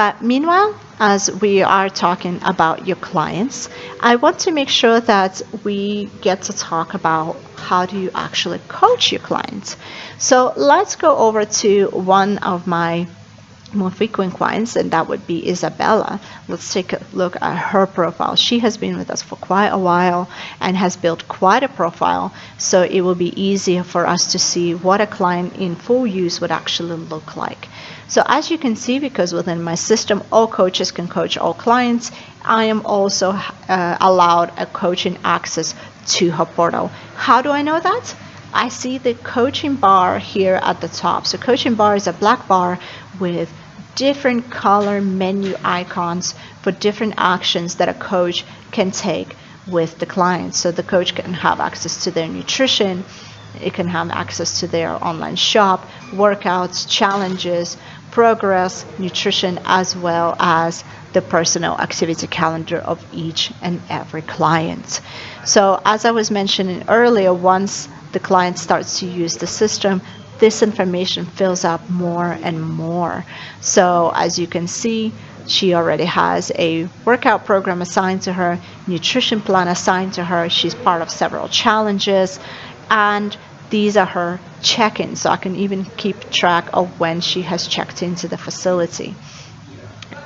But meanwhile, as we are talking about your clients, I want to make sure that we get to talk about how do you actually coach your clients. So let's go over to one of my more frequent clients, and that would be Isabella. Let's take a look at her profile. She has been with us for quite a while and has built quite a profile, so it will be easier for us to see what a client in full use would actually look like. So as you can see, because within my system all coaches can coach all clients, I am also allowed a coaching access to her portal. How do I know that? I see the coaching bar here at the top. So coaching bar is a black bar with different color menu icons for different actions that a coach can take with the client. So the coach can have access to their nutrition, it can have access to their online shop, workouts, challenges, progress, nutrition, as well as the personal activity calendar of each and every client. So as I was mentioning earlier, once the client starts to use the system, this information fills up more and more. So as you can see, she already has a workout program assigned to her, nutrition plan assigned to her. She's part of several challenges, and these are her check-ins. So I can even keep track of when she has checked into the facility.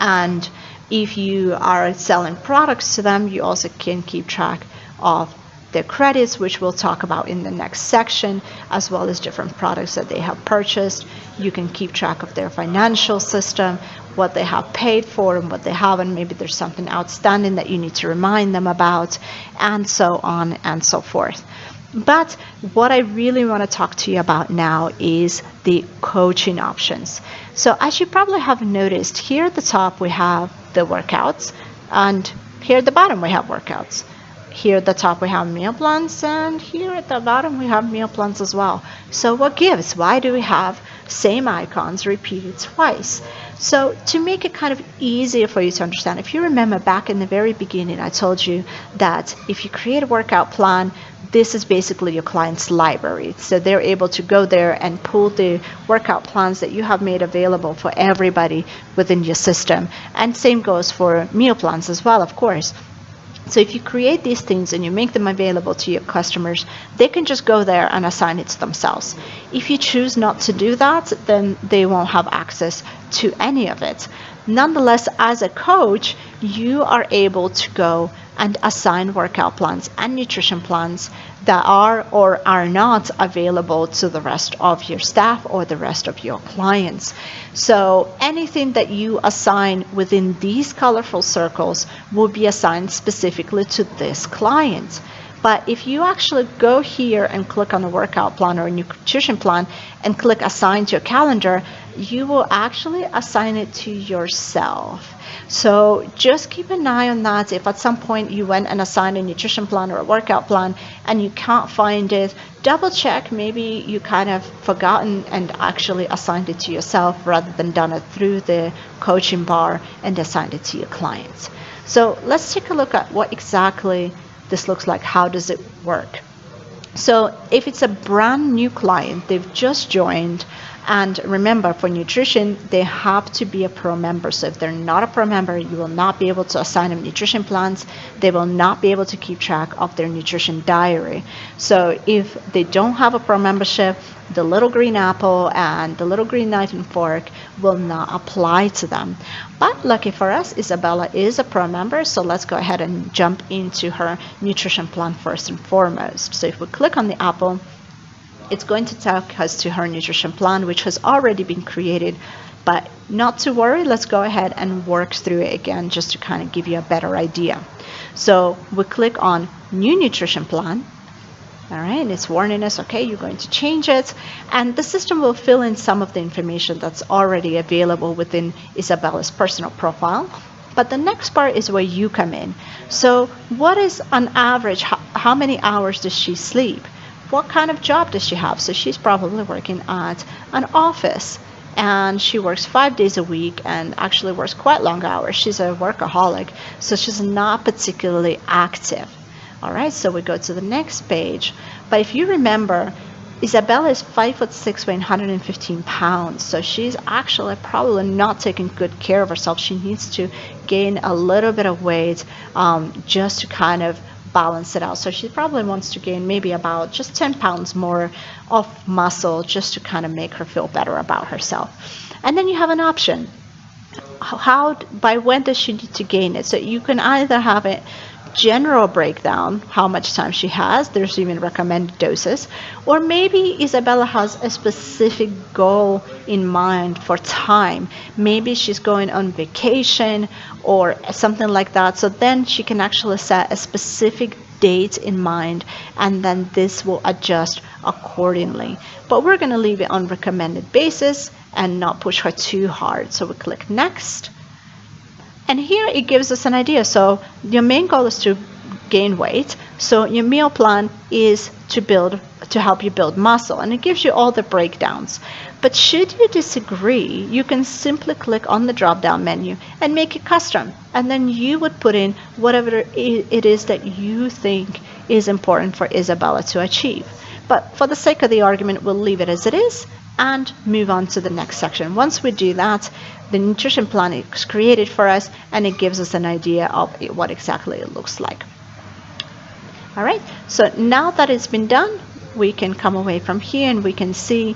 And if you are selling products to them, you also can keep track of their credits, which we'll talk about in the next section, as well as different products that they have purchased. You can keep track of their financial system, what they have paid for and what they haven't. Maybe there's something outstanding that you need to remind them about, and so on and so forth. But what I really want to talk to you about now is the coaching options. So as you probably have noticed, here at the top we have the workouts, and here at the bottom we have workouts. Here at the top we have meal plans, and here at the bottom we have meal plans as well. So what gives? Why do we have same icons repeated twice? So to make it kind of easier for you to understand, if you remember back in the very beginning, I told you that if you create a workout plan, this is basically your client's library. So they're able to go there and pull the workout plans that you have made available for everybody within your system. And same goes for meal plans as well, of course. So if you create these things and you make them available to your customers, they can just go there and assign it to themselves. If you choose not to do that, then they won't have access to any of it. Nonetheless, as a coach, you are able to go and assign workout plans and nutrition plans that are or are not available to the rest of your staff or the rest of your clients. So anything that you assign within these colorful circles will be assigned specifically to this client. But if you actually go here and click on a workout plan or a nutrition plan and click assign to your calendar, you will actually assign it to yourself. So just keep an eye on that. If at some point you went and assigned a nutrition plan or a workout plan and you can't find it, double check. Maybe you kind of forgotten and actually assigned it to yourself rather than done it through the coaching bar and assigned it to your clients. So let's take a look at what exactly this looks like. How does it work? So if it's a brand new client, they've just joined, and remember, for nutrition, they have to be a pro member. So if they're not a pro member, you will not be able to assign them nutrition plans. They will not be able to keep track of their nutrition diary. So if they don't have a pro membership, the little green apple and the little green knife and fork will not apply to them. But lucky for us, Isabella is a pro member, so let's go ahead and jump into her nutrition plan first and foremost. So if we click on the apple, it's going to take us to her nutrition plan, which has already been created. But not to worry, let's go ahead and work through it again just to kind of give you a better idea. So we click on new nutrition plan. All right, and it's warning us, okay, you're going to change it, and the system will fill in some of the information that's already available within Isabella's personal profile. But the next part is where you come in. So what is on average, how many hours does she sleep? What kind of job does she have? So she's probably working at an office, and she works 5 days a week and actually works quite long hours. She's a workaholic, so she's not particularly active. All right, so we go to the next page. But if you remember, Isabella is 5'6", weighing 115 pounds. So she's actually probably not taking good care of herself. She needs to gain a little bit of weight just to kind of balance it out. So she probably wants to gain maybe about just 10 pounds more of muscle just to kind of make her feel better about herself. And then you have an option. By when does she need to gain it? So you can either have it general breakdown, how much time she has, there's even recommended doses, or maybe Isabella has a specific goal in mind for time. Maybe she's going on vacation or something like that, so then she can actually set a specific date in mind, and then this will adjust accordingly. But we're going to leave it on recommended basis and not push her too hard. So we click next. And here it gives us an idea. So your main goal is to gain weight. So your meal plan is to help you build muscle, and it gives you all the breakdowns. But should you disagree, you can simply click on the drop down menu and make it custom. And then you would put in whatever it is that you think is important for Isabella to achieve. But for the sake of the argument, we'll leave it as it is and move on to the next section. Once we do that, the nutrition plan is created for us, and it gives us an idea of what exactly it looks like. All right, so now that it's been done, we can come away from here and we can see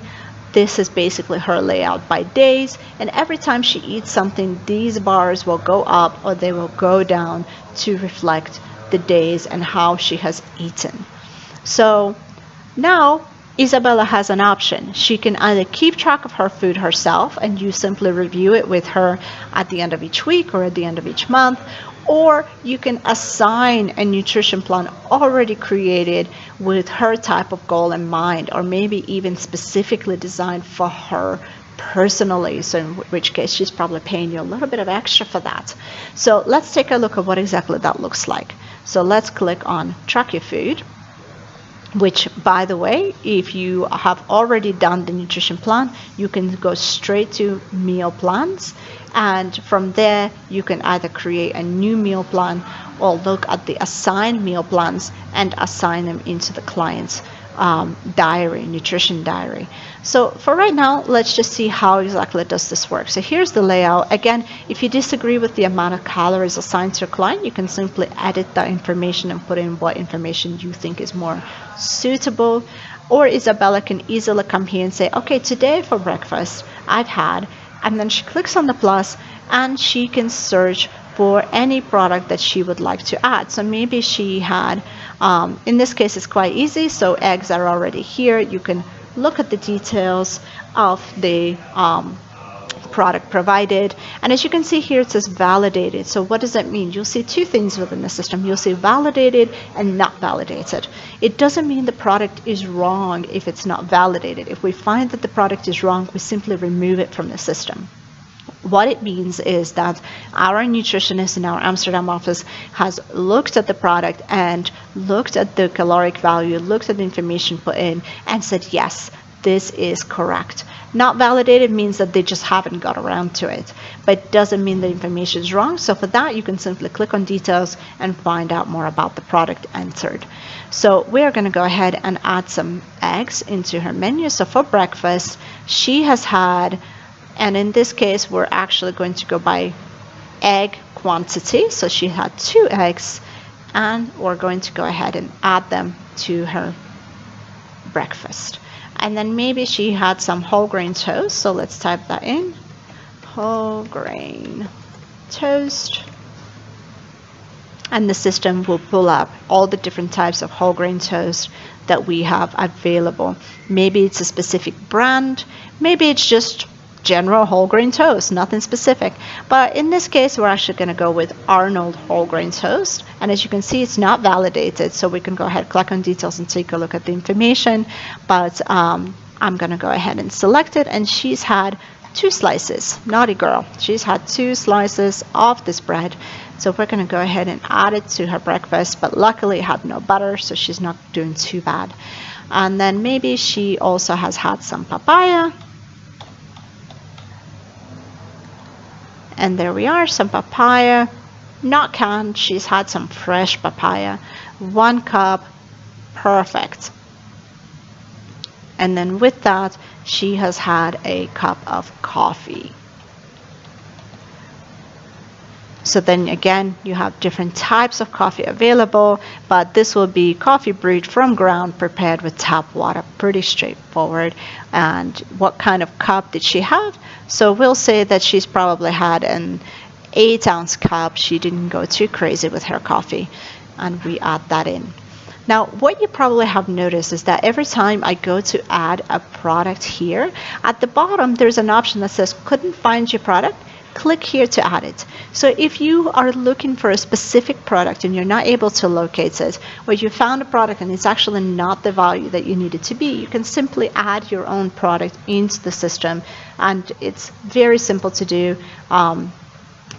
this is basically her layout by days, and every time she eats something, these bars will go up or they will go down to reflect the days and how she has eaten. So now Isabella has an option. She can either keep track of her food herself and you simply review it with her at the end of each week or at the end of each month, or you can assign a nutrition plan already created with her type of goal in mind, or maybe even specifically designed for her personally, so in which case she's probably paying you a little bit of extra for that. So let's take a look at what exactly that looks like. So let's click on track your food, which, by the way, if you have already done the nutrition plan, you can go straight to meal plans, and from there you can either create a new meal plan or look at the assigned meal plans and assign them into the client's diary, nutrition diary. So for right now, let's just see how exactly does this work. So here's the layout. Again, if you disagree with the amount of calories assigned to your client, you can simply edit that information and put in what information you think is more suitable. Or Isabella can easily come here and say, okay, today for breakfast I've had, and then she clicks on the plus and she can search for any product that she would like to add. So maybe she had, in this case it's quite easy, so eggs are already here. You can look at the details of the product provided, and as you can see here it says validated. So what does that mean? You'll see two things within the system. You'll see validated and not validated. It doesn't mean the product is wrong if it's not validated. If we find that the product is wrong, we simply remove it from the system. What it means is that our nutritionist in our Amsterdam office has looked at the product and looked at the caloric value, looked at the information put in, and said, yes, this is correct. Not validated means that they just haven't got around to it, but it doesn't mean the information is wrong. So for that, you can simply click on details and find out more about the product entered. So we're going to go ahead and add some eggs into her menu. So for breakfast, she has had, and in this case, we're actually going to go by egg quantity. So she had 2 eggs, and we're going to go ahead and add them to her breakfast. And then maybe she had some whole grain toast. So let's type that in. Whole grain toast. And the system will pull up all the different types of whole grain toast that we have available. Maybe it's a specific brand. Maybe it's just general whole grain toast, nothing specific. But in this case, we're actually going to go with Arnold whole grain toast. And as you can see, it's not validated. So we can go ahead, click on details and take a look at the information. But I'm going to go ahead and select it. And she's had 2 slices. Naughty girl. She's had 2 slices of this bread. So we're going to go ahead and add it to her breakfast. But luckily it had no butter, so she's not doing too bad. And then maybe she also has had some papaya. And there we are, some papaya, not canned. She's had some fresh papaya. 1 cup, perfect. And then with that, she has had a cup of coffee. So then again, you have different types of coffee available, but this will be coffee brewed from ground, prepared with tap water. Pretty straightforward. And what kind of cup did she have? So we'll say that she's probably had an 8-ounce cup. She didn't go too crazy with her coffee, and we add that in. Now, what you probably have noticed is that every time I go to add a product here, at the bottom there's an option that says couldn't find your product. Click here to add it. So if you are looking for a specific product and you're not able to locate it, or you found a product and it's actually not the value that you need it to be, you can simply add your own product into the system, and it's very simple to do.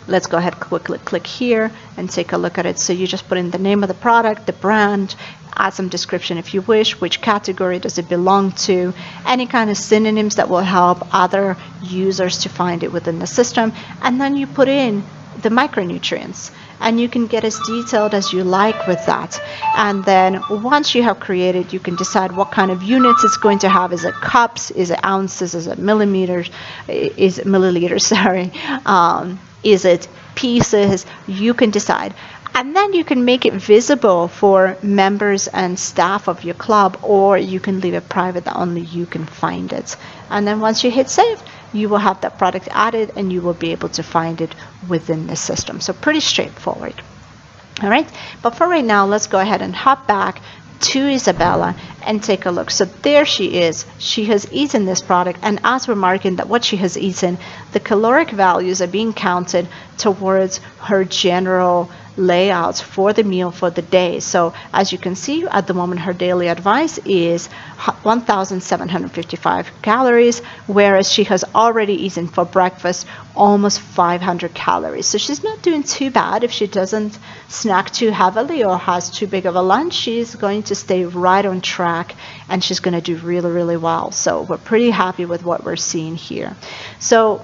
Let's go ahead, quickly click here and take a look at it. So you just put in the name of the product, the brand, add some description if you wish, which category does it belong to, any kind of synonyms that will help other users to find it within the system, and then you put in the micronutrients, and you can get as detailed as you like with that. And then once you have created, you can decide what kind of units it's going to have. Is it cups? Is it ounces? Is it millimeters? Is it milliliters? Sorry. Is it pieces? You can decide. And then you can make it visible for members and staff of your club, or you can leave it private that only you can find it. And then once you hit save, you will have that product added and you will be able to find it within the system. So pretty straightforward. All right, but for right now, let's go ahead and hop back to Isabella and take a look. So there she is. She has eaten this product, and as we're marking that what she has eaten, the caloric values are being counted towards her general layouts for the meal for the day. So as you can see, at the moment her daily advice is 1,755 calories, whereas she has already eaten for breakfast almost 500 calories. So she's not doing too bad. If she doesn't snack too heavily or has too big of a lunch, she's going to stay right on track, and she's going to do really, really well. So we're pretty happy with what we're seeing here. So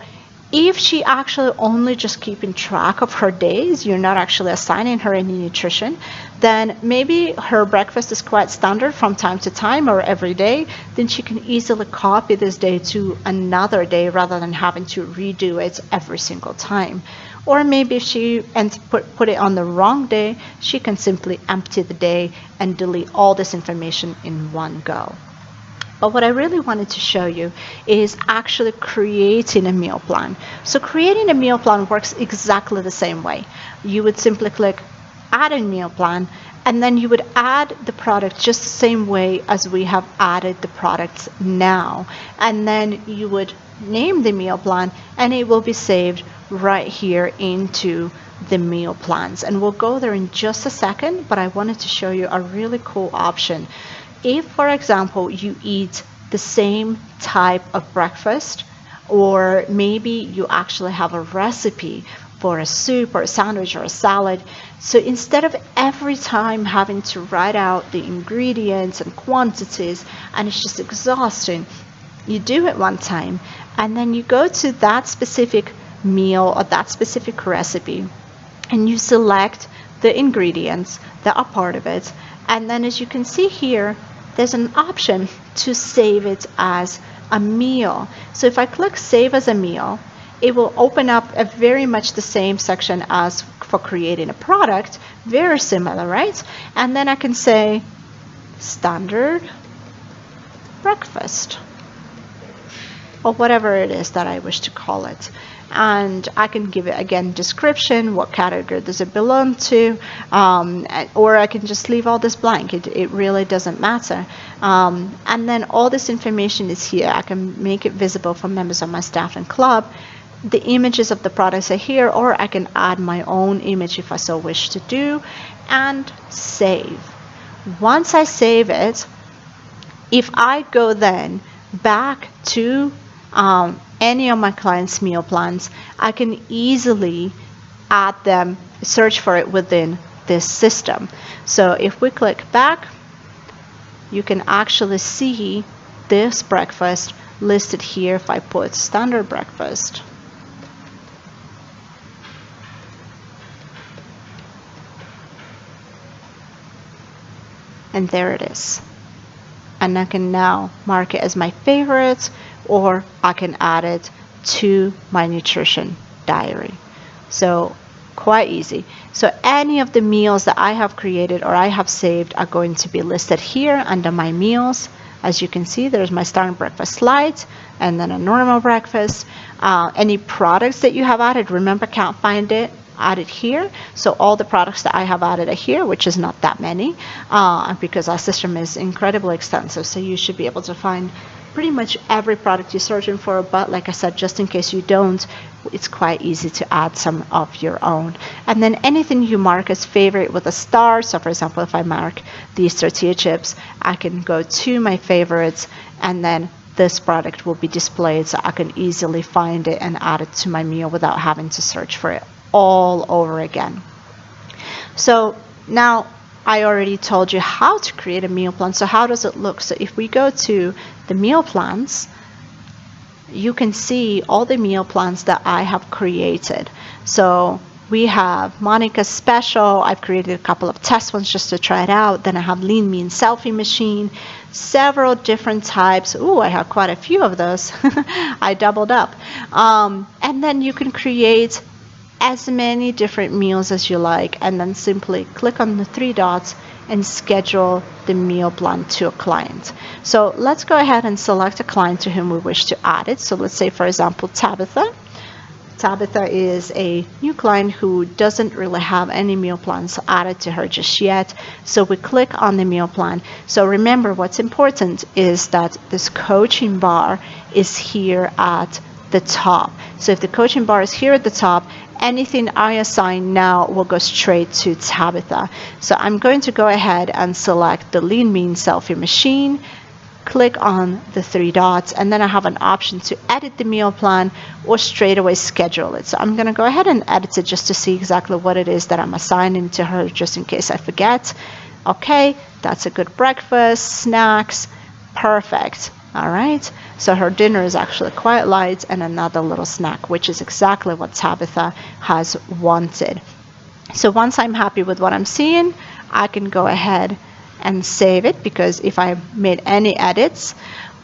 if she actually only just keeping track of her days, you're not actually assigning her any nutrition, then maybe her breakfast is quite standard from time to time or every day, then she can easily copy this day to another day rather than having to redo it every single time. Or maybe if she put it on the wrong day, she can simply empty the day and delete all this information in one go. But what I really wanted to show you is actually creating a meal plan. So creating a meal plan works exactly the same way. You would simply click add a meal plan, and then you would add the product just the same way as we have added the products now. And then you would name the meal plan, and it will be saved right here into the meal plans. And we'll go there in just a second, but I wanted to show you a really cool option. If, for example, you eat the same type of breakfast, or maybe you actually have a recipe for a soup or a sandwich or a salad, so instead of every time having to write out the ingredients and quantities, and it's just exhausting, you do it one time, and then you go to that specific meal or that specific recipe, and you select the ingredients that are part of it. And then as you can see here, there's an option to save it as a meal. So if I click save as a meal, it will open up a very much the same section as for creating a product, very similar, right? And then I can say standard breakfast, or whatever it is that I wish to call it. And I can give it again description, what category does it belong to, or I can just leave all this blank. It really doesn't matter. And then all this information is here. I can make it visible for members of my staff and club. The images of the products are here, or I can add my own image if I so wish to do, and save. Once I save it, if I go then back to any of my clients' meal plans, I can easily add them, search for it within this system. So if we click back, you can actually see this breakfast listed here. If I put standard breakfast, and there it is. and I can now mark it as my favorites, or I can add it to my nutrition diary. So quite easy. So any of the meals that I have created or I have saved are going to be listed here under my meals. As you can see, there's my starting breakfast slides and then a normal breakfast. Any products that you have added, remember, can't find it, added here. So all the products that I have added are here, which is not that many, because our system is incredibly extensive. So you should be able to find pretty much every product you're searching for, but like I said, just in case you don't, it's quite easy to add some of your own. And then anything you mark as favorite with a star, so for example, if I mark these tortilla chips, I can go to my favorites, and then this product will be displayed so I can easily find it and add it to my meal without having to search for it all over again. So now I already told you how to create a meal plan. So how does it look? So if we go to the meal plans, you can see all the meal plans that I have created. So we have Monica's special. I've created a couple of test ones just to try it out. Then I have lean mean selfie machine, several different types. Ooh, I have quite a few of those. I doubled up. And then you can create as many different meals as you like, and then simply click on the 3 dots and schedule the meal plan to a client. So let's go ahead and select a client to whom we wish to add it. So let's say, for example, Tabitha. Tabitha is a new client who doesn't really have any meal plans added to her just yet. So we click on the meal plan. So remember, what's important is that this coaching bar is here at the top. So if the coaching bar is here at the top, anything I assign now will go straight to Tabitha. So I'm going to go ahead and select the lean mean selfie machine, click on the 3 dots, and then I have an option to edit the meal plan or straight away schedule it. So I'm going to go ahead and edit it just to see exactly what it is that I'm assigning to her, just in case I forget. Okay, that's a good breakfast, snacks, perfect. All right, so her dinner is actually quite light and another little snack, which is exactly what Tabitha has wanted. So once I'm happy with what I'm seeing, I can go ahead and save it, because if I made any edits,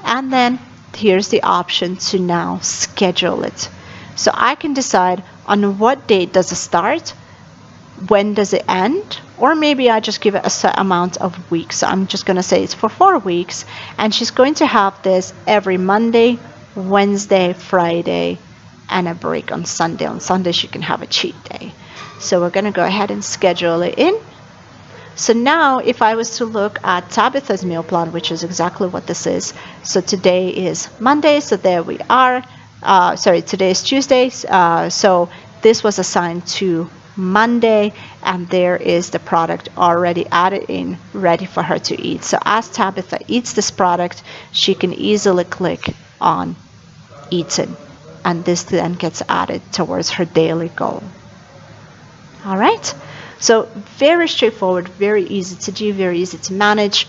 and then here's the option to now schedule it. So I can decide on what date does it start, when does it end, or maybe I just give it a set amount of weeks. So I'm just going to say it's for 4 weeks, and she's going to have this every Monday, Wednesday, Friday, and a break on Sunday. On Sunday she can have a cheat day. So we're going to go ahead and schedule it in. So now if I was to look at Tabitha's meal plan, which is exactly what this is. So today is Monday, so there we are. Today is Tuesday. So this was assigned to Monday, and there is the product already added in, ready for her to eat. So as Tabitha eats this product, she can easily click on eaten, and this then gets added towards her daily goal. All right, so very straightforward, very easy to do, very easy to manage.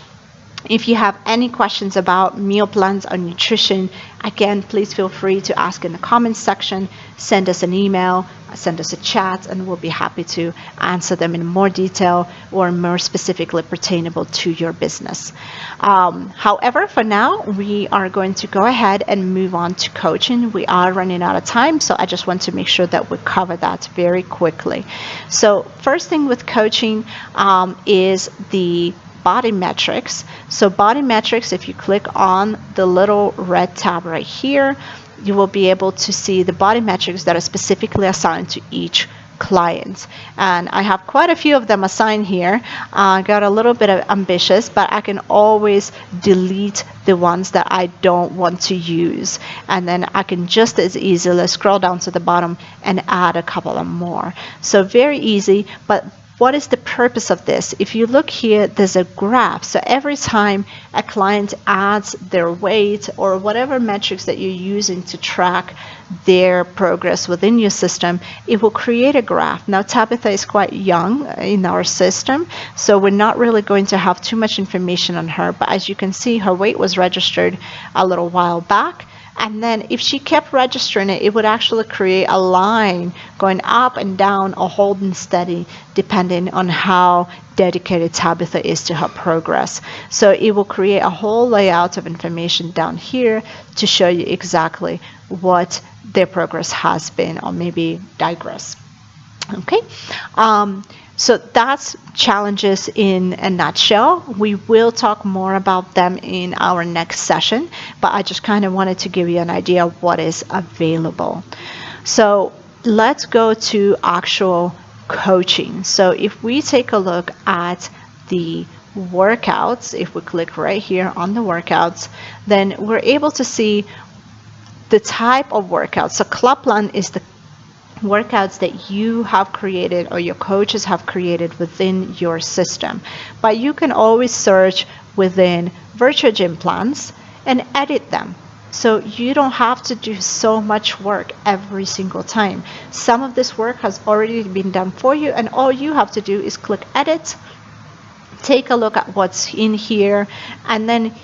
If you have any questions about meal plans or nutrition, again, please feel free to ask in the comments section, send us an email, send us a chat, and we'll be happy to answer them in more detail or more specifically pertainable to your business. However, for now, we are going to go ahead and move on to coaching. We are running out of time, so I just want to make sure that we cover that very quickly. So first thing with coaching is the body metrics. So body metrics, if you click on the little red tab right here, you will be able to see the body metrics that are specifically assigned to each client. And I have quite a few of them assigned here. I got a little bit ambitious, but I can always delete the ones that I don't want to use. And then I can just as easily scroll down to the bottom and add a couple of more. So very easy, but what is the purpose of this? If you look here, there's a graph. So every time a client adds their weight or whatever metrics that you're using to track their progress within your system, it will create a graph. Now, Tabitha is quite young in our system, so we're not really going to have too much information on her. But as you can see, her weight was registered a little while back. And then if she kept registering it, it would actually create a line going up and down or holding steady depending on how dedicated Tabitha is to her progress. So it will create a whole layout of information down here to show you exactly what their progress has been, or maybe digress. Okay, so that's challenges in a nutshell. We will talk more about them in our next session, but I just kind of wanted to give you an idea of what is available. So let's go to actual coaching. So if we take a look at the workouts, if we click right here on the workouts, then we're able to see the type of workouts. So club plan is the workouts that you have created or your coaches have created within your system. But you can always search within Virtuagym plans and edit them. So you don't have to do so much work every single time. Some of this work has already been done for you, and all you have to do is click edit, take a look at what's in here, and then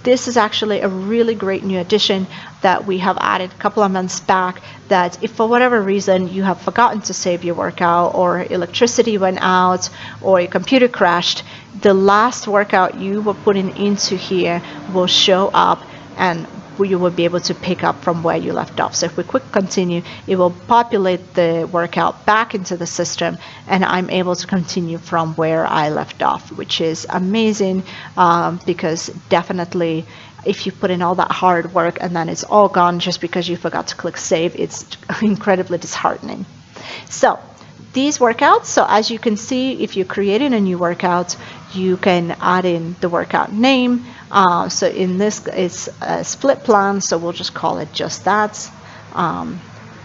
this is actually a really great new addition that we have added a couple of months back, that if for whatever reason you have forgotten to save your workout, or electricity went out, or your computer crashed, the last workout you were putting into here will show up, and you will be able to pick up from where you left off. So if we click continue, it will populate the workout back into the system, and I'm able to continue from where I left off, which is amazing, because definitely if you put in all that hard work and then it's all gone just because you forgot to click save, it's incredibly disheartening. So these workouts, so as you can see, if you're creating a new workout, you can add in the workout name. So in this, it's a split plan, so we'll just call it just that,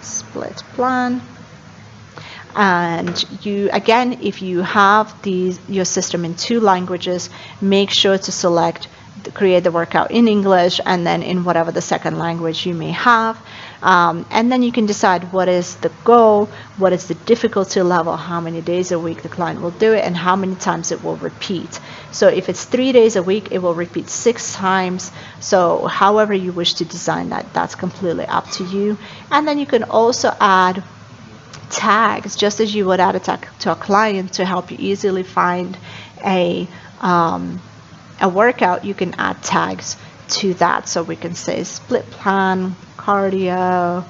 split plan. And you, again, if you have your system in 2 languages, make sure to select create the workout in English and then in whatever the second language you may have. And then you can decide what is the goal, what is the difficulty level, how many days a week the client will do it, and how many times it will repeat. So if it's 3 days a week, it will repeat 6 times. So however you wish to design that, that's completely up to you. And then you can also add tags, just as you would add a tag to a client to help you easily find a workout. You can add tags to that. So we can say split plan, cardio,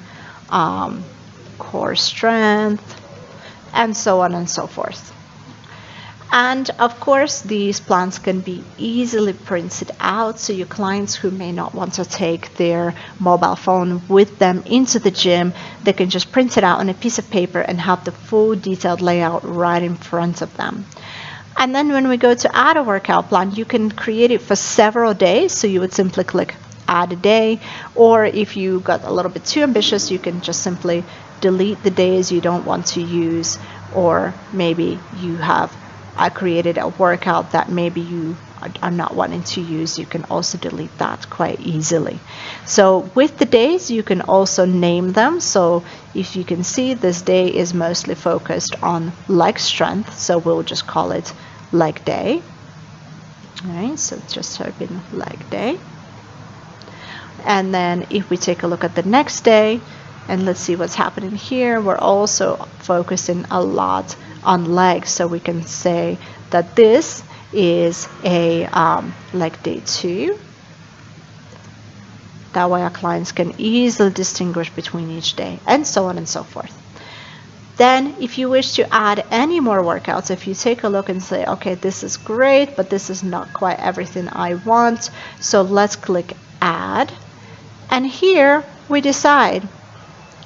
core strength, and so on and so forth. And of course, these plans can be easily printed out, so your clients who may not want to take their mobile phone with them into the gym, they can just print it out on a piece of paper and have the full detailed layout right in front of them. And then when we go to add a workout plan, you can create it for several days. So you would simply click add a day, or if you got a little bit too ambitious, you can just simply delete the days you don't want to use, or maybe you have created a workout that maybe you are not wanting to use. You can also delete that quite easily. So with the days, you can also name them. So if you can see, this day is mostly focused on leg strength, so we'll just call it leg day. All right, so just type in leg day. And then if we take a look at the next day, and let's see what's happening here, we're also focusing a lot on legs. So we can say that this is a leg day 2. That way our clients can easily distinguish between each day, and so on and so forth. Then if you wish to add any more workouts, if you take a look and say, okay, this is great, but this is not quite everything I want, so let's click add. And here we decide,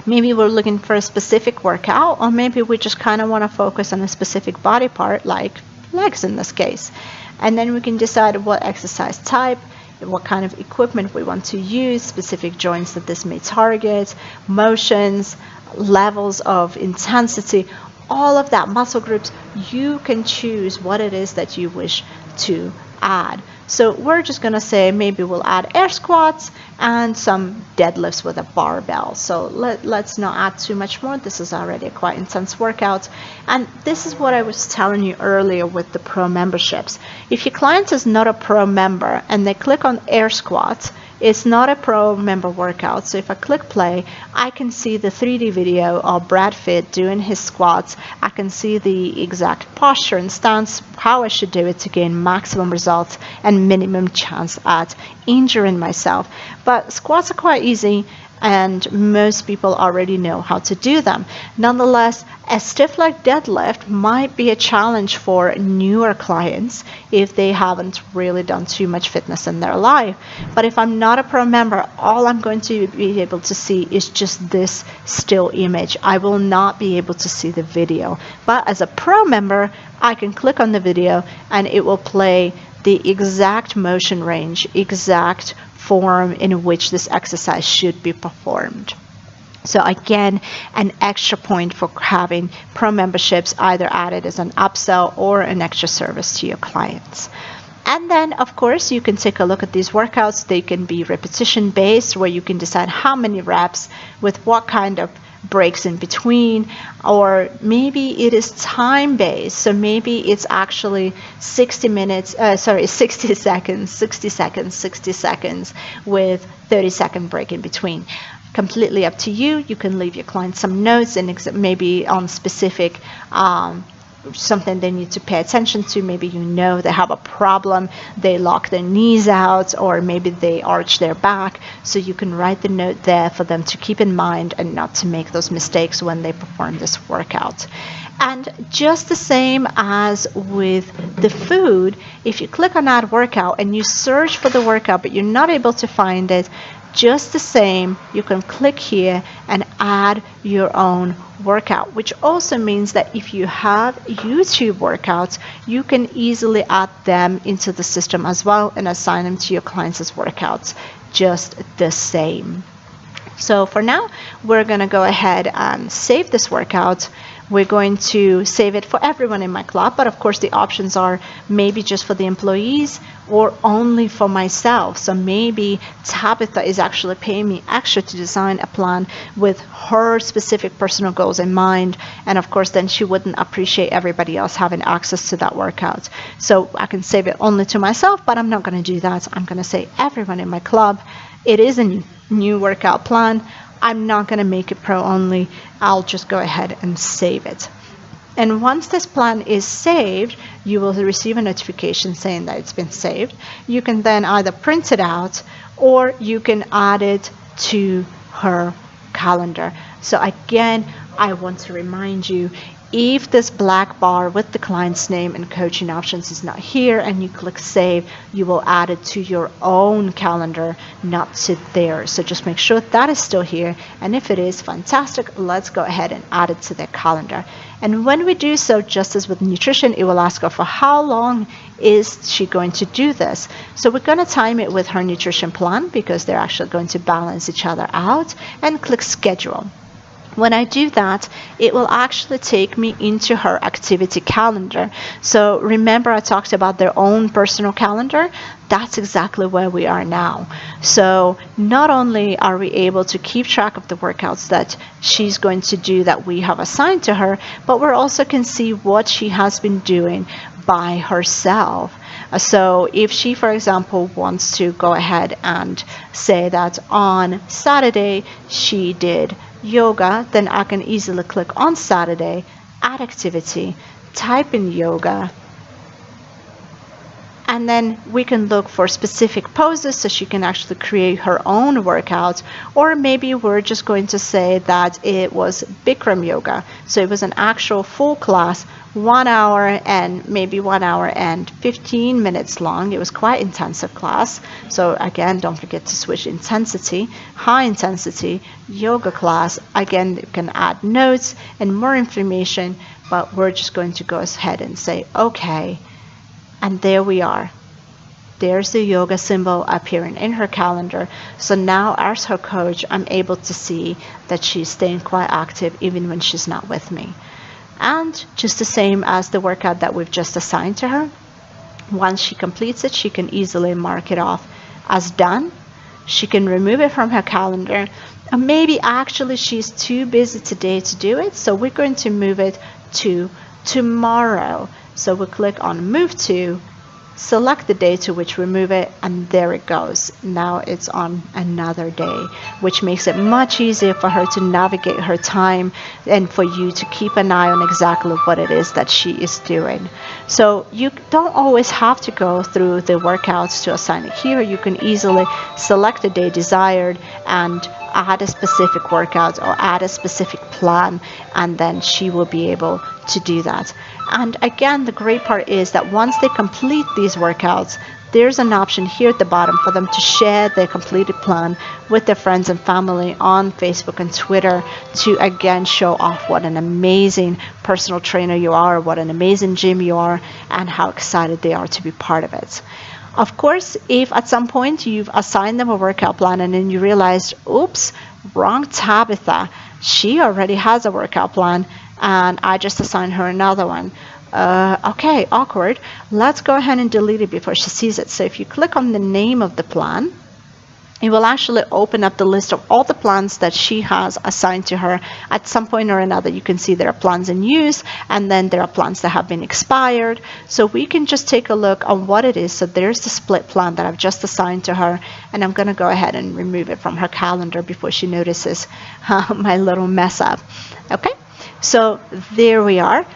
maybe we're looking for a specific workout, or maybe we just kind of want to focus on a specific body part, like legs in this case. And then we can decide what exercise type, what kind of equipment we want to use, specific joints that this may target, motions, levels of intensity, all of that, muscle groups. You can choose what it is that you wish to add. So we're just going to say maybe we'll add air squats and some deadlifts with a barbell. So let's not add too much more. This is already a quite intense workout. And this is what I was telling you earlier with the pro memberships. If your client is not a pro member and they click on air squats, It's not a pro member workout. So if I click play, I can see the 3D video of Brad Pitt doing his squats. I can see the exact posture and stance, how I should do it to gain maximum results and minimum chance at injuring myself. But squats are quite easy, and most people already know how to do them. Nonetheless, a stiff leg deadlift might be a challenge for newer clients if they haven't really done too much fitness in their life. But if I'm not a pro member, all I'm going to be able to see is just this still image. I will not be able to see the video. But as a pro member, I can click on the video and it will play the exact motion range, exact form in which this exercise should be performed. So again, an extra point for having pro memberships either added as an upsell or an extra service to your clients. And then, of course, you can take a look at these workouts. They can be repetition based, where you can decide how many reps with what kind of breaks in between, or maybe it is time based, so maybe it's actually 60 seconds with 30-second break in between. Completely up to you. You can leave your client some notes and maybe on specific something they need to pay attention to. Maybe they have a problem, they lock their knees out, or maybe they arch their back, so you can write the note there for them to keep in mind and not to make those mistakes when they perform this workout. And just the same as with the food, if you click on add workout and you search for the workout but you're not able to find it, just the same, you can click here and add your own workout, which also means that if you have YouTube workouts, you can easily add them into the system as well and assign them to your clients as workouts, just the same. So for now, we're going to go ahead and save this workout. We're going to save it for everyone in my club, but of course the options are maybe just for the employees or only for myself. So maybe Tabitha is actually paying me extra to design a plan with her specific personal goals in mind, and of course then she wouldn't appreciate everybody else having access to that workout. So I can save it only to myself, but I'm not going to do that. I'm going to say everyone in my club. It is a new workout plan. I'm not going to make it pro only. I'll just go ahead and save it. And once this plan is saved, you will receive a notification saying that it's been saved. You can then either print it out or you can add it to her calendar. So again, I want to remind you, if this black bar with the client's name and coaching options is not here and you click save, you will add it to your own calendar, not to theirs. So just make sure that is still here, and if it is, fantastic, let's go ahead and add it to their calendar. And when we do so, just as with nutrition, it will ask her for how long is she going to do this. So we're going to time it with her nutrition plan because they're actually going to balance each other out, and click schedule. When I do that, it will actually take me into her activity calendar. So remember I talked about their own personal calendar? That's exactly where we are now. So not only are we able to keep track of the workouts that she's going to do that we have assigned to her, but we also can see what she has been doing by herself. So if she, for example, wants to go ahead and say that on Saturday she did yoga, then I can easily click on Saturday, add activity, type in yoga, and then we can look for specific poses so she can actually create her own workout. Or maybe we're just going to say that it was Bikram yoga, so it was an actual full class, 1 hour and maybe 1 hour and 15 minutes long. It was quite intensive class. So again, don't forget to switch intensity, high intensity yoga class. Again, you can add notes and more information, but we're just going to go ahead and say okay. And there we are. There's the yoga symbol appearing in her calendar. So now as her coach, I'm able to see that she's staying quite active even when she's not with me. And just the same as the workout that we've just assigned to her, once she completes it, she can easily mark it off as done. She can remove it from her calendar. Or maybe actually she's too busy today to do it, so we're going to move it to tomorrow. So we click on move to, select the day to which remove it, and there it goes. Now it's on another day, which makes it much easier for her to navigate her time and for you to keep an eye on exactly what it is that she is doing. So you don't always have to go through the workouts to assign it here. You can easily select a day desired and add a specific workout or add a specific plan, and then she will be able to do that. And again, the great part is that once they complete these workouts, there's an option here at the bottom for them to share their completed plan with their friends and family on Facebook and Twitter to again show off what an amazing personal trainer you are, what an amazing gym you are, and how excited they are to be part of it. Of course, if at some point you've assigned them a workout plan and then you realized, oops, wrong Tabitha, she already has a workout plan and I just assigned her another one. Okay, awkward. Let's go ahead and delete it before she sees it. So if you click on the name of the plan, it will actually open up the list of all the plans that she has assigned to her. At some point or another, you can see there are plans in use, and then there are plans that have been expired. So we can just take a look on what it is. So there's the split plan that I've just assigned to her, and I'm going to go ahead and remove it from her calendar before she notices my little mess up. Okay, so there we are.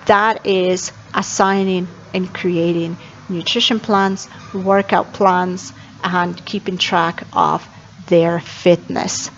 That is assigning and creating nutrition plans, workout plans, and keeping track of their fitness.